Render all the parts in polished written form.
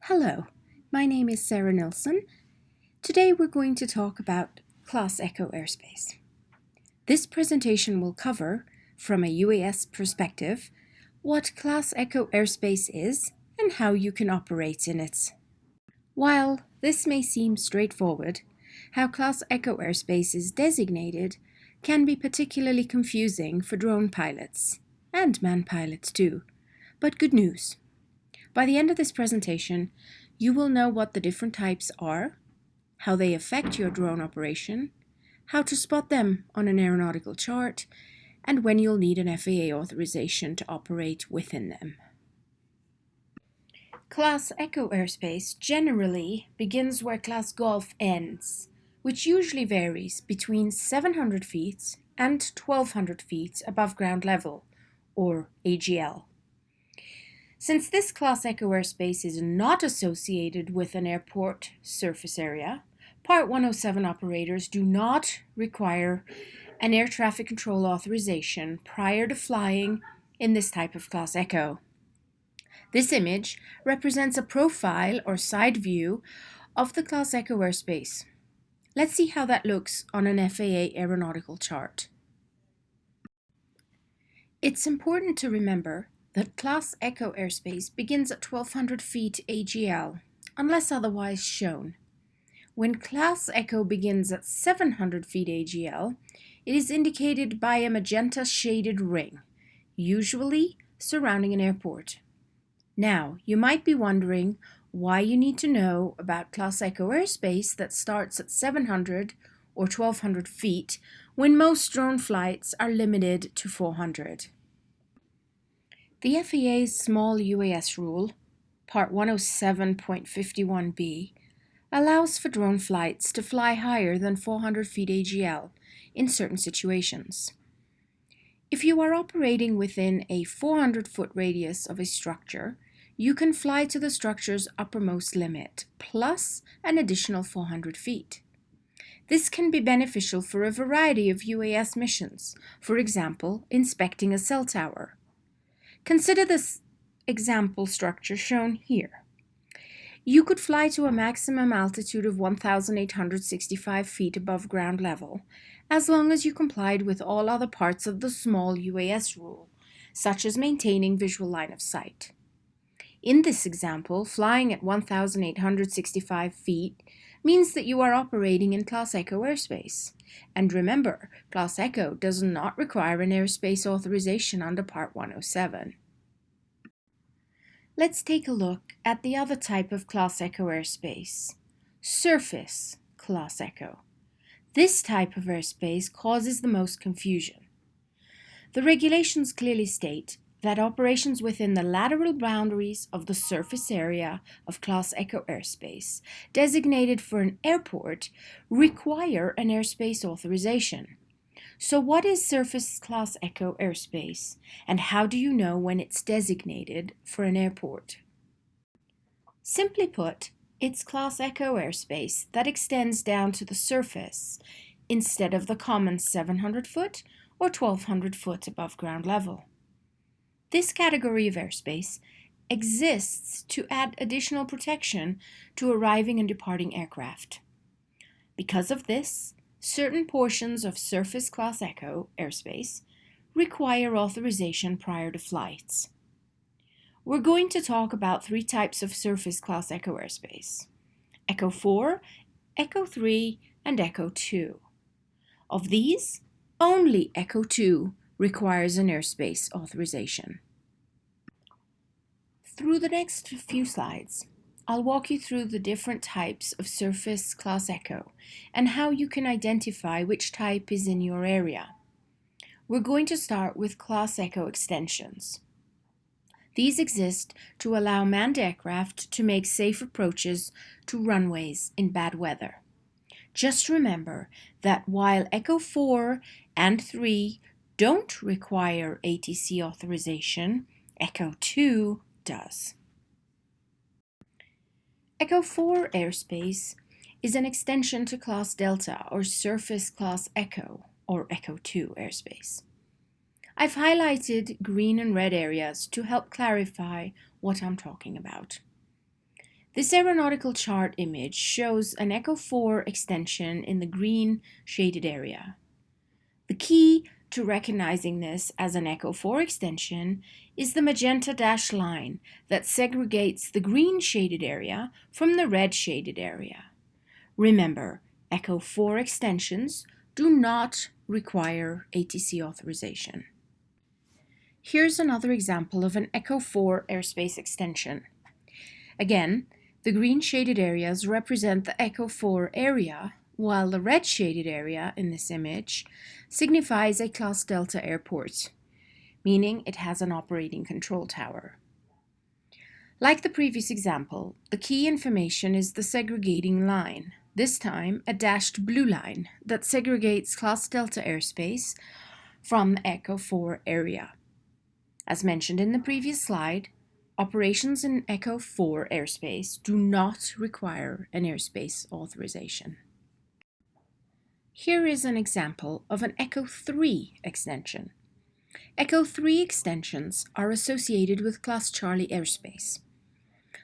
Hello, my name is Sarah Nilsson. Today we're going to talk about Class Echo Airspace. This presentation will cover, from a UAS perspective, what Class Echo Airspace is and how you can operate in it. While this may seem straightforward, how Class Echo Airspace is designated can be particularly confusing for drone pilots, and man pilots too. But good news. By the end of this presentation, you will know what the different types are, how they affect your drone operation, how to spot them on an aeronautical chart, and when you'll need an FAA authorization to operate within them. Class Echo Airspace generally begins where Class Golf ends, which usually varies between 700 feet and 1200 feet above ground level, or AGL. Since this Class Echo Airspace is not associated with an airport surface area, Part 107 operators do not require an air traffic control authorization prior to flying in this type of Class Echo. This image represents a profile or side view of the Class Echo Airspace. Let's see how that looks on an FAA aeronautical chart. It's important to remember that Class Echo Airspace begins at 1200 feet AGL, unless otherwise shown. When Class Echo begins at 700 feet AGL, it is indicated by a magenta shaded ring, usually surrounding an airport. Now, you might be wondering why you need to know about Class Echo Airspace that starts at 700 or 1200 feet when most drone flights are limited to 400. The FAA's Small UAS Rule, Part 107.51b, allows for drone flights to fly higher than 400 feet AGL in certain situations. If you are operating within a 400-foot radius of a structure, you can fly to the structure's uppermost limit, plus an additional 400 feet. This can be beneficial for a variety of UAS missions, for example, inspecting a cell tower. Consider this example structure shown here. You could fly to a maximum altitude of 1,865 feet above ground level, as long as you complied with all other parts of the small UAS rule, such as maintaining visual line of sight. In this example, flying at 1,865 feet means that you are operating in Class Echo Airspace. And remember, Class Echo does not require an airspace authorization under Part 107. Let's take a look at the other type of Class Echo Airspace, Surface Class Echo. This type of airspace causes the most confusion. The regulations clearly state that operations within the lateral boundaries of the surface area of Class Echo Airspace, designated for an airport, require an airspace authorization. So what is Surface Class Echo Airspace, and how do you know when it's designated for an airport? Simply put, it's Class Echo Airspace that extends down to the surface instead of the common 700 foot or 1200 foot above ground level. This category of airspace exists to add additional protection to arriving and departing aircraft. Because of this, certain portions of Surface Class Echo Airspace require authorization prior to flights. We're going to talk about three types of Surface Class Echo Airspace: Echo 4, Echo 3, and Echo 2. Of these, only Echo 2 requires an airspace authorization. Through the next few slides, I'll walk you through the different types of Surface Class Echo and how you can identify which type is in your area. We're going to start with Class Echo extensions. These exist to allow manned aircraft to make safe approaches to runways in bad weather. Just remember that while Echo 4 and 3 don't require ATC authorization, Echo 2 does. Echo 4 airspace is an extension to Class Delta or Surface Class Echo or Echo 2 airspace. I've highlighted green and red areas to help clarify what I'm talking about. This aeronautical chart image shows an Echo 4 extension in the green shaded area. The key to recognizing this as an Echo 4 extension is the magenta dashed line that segregates the green shaded area from the red shaded area. Remember, Echo 4 extensions do not require ATC authorization. Here's another example of an Echo 4 airspace extension. Again, the green shaded areas represent the Echo 4 area, while the red shaded area in this image signifies a Class Delta airport, meaning it has an operating control tower. Like the previous example, the key information is the segregating line, this time a dashed blue line that segregates Class Delta airspace from the Echo 4 area. As mentioned in the previous slide, operations in Echo 4 airspace do not require an airspace authorization. Here is an example of an Echo 3 extension. Echo 3 extensions are associated with Class Charlie airspace.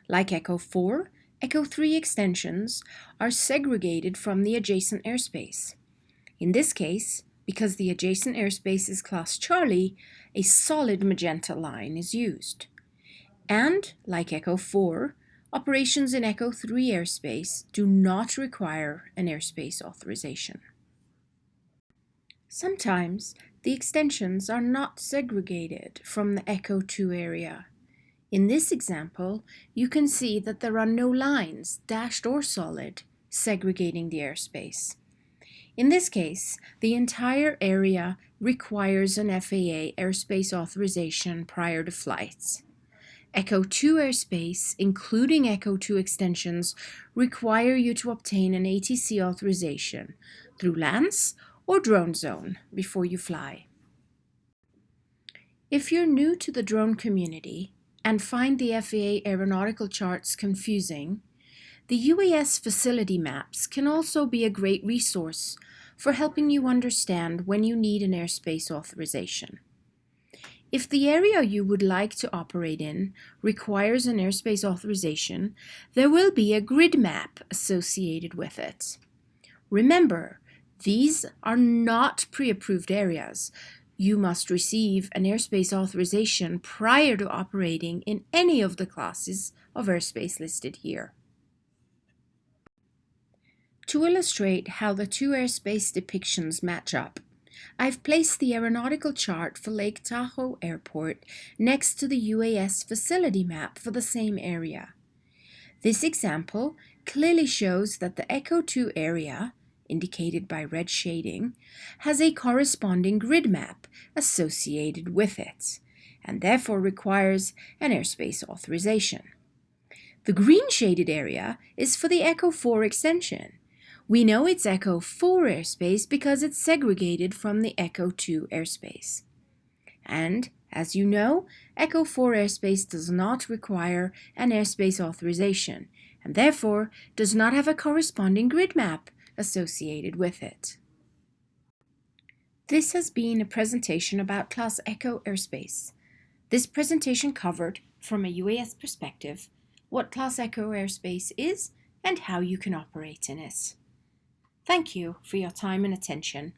Like Echo 4, Echo 3 extensions are segregated from the adjacent airspace. In this case, because the adjacent airspace is Class Charlie, a solid magenta line is used. And, like Echo 4, operations in Echo 3 airspace do not require an airspace authorization. Sometimes, the extensions are not segregated from the Echo 2 area. In this example, you can see that there are no lines, dashed or solid, segregating the airspace. In this case, the entire area requires an FAA airspace authorization prior to flights. Echo 2 airspace, including Echo 2 extensions, require you to obtain an ATC authorization through LANS or Drone Zone before you fly. If you're new to the drone community and find the FAA aeronautical charts confusing, the UAS Facility Maps can also be a great resource for helping you understand when you need an airspace authorization. If the area you would like to operate in requires an airspace authorization, there will be a grid map associated with it. Remember, these are not pre-approved areas. You must receive an airspace authorization prior to operating in any of the classes of airspace listed here. To illustrate how the two airspace depictions match up, I've placed the aeronautical chart for Lake Tahoe Airport next to the UAS Facility Map for the same area. This example clearly shows that the Echo 2 area, indicated by red shading, has a corresponding grid map associated with it, and therefore requires an airspace authorization. The green shaded area is for the Echo 4 extension. We know it's Echo 4 airspace because it's segregated from the Echo 2 airspace. And, as you know, Echo 4 airspace does not require an airspace authorization, and therefore does not have a corresponding grid map associated with it. This has been a presentation about Class Echo Airspace. This presentation covered, from a UAS perspective, what Class Echo Airspace is and how you can operate in it. Thank you for your time and attention.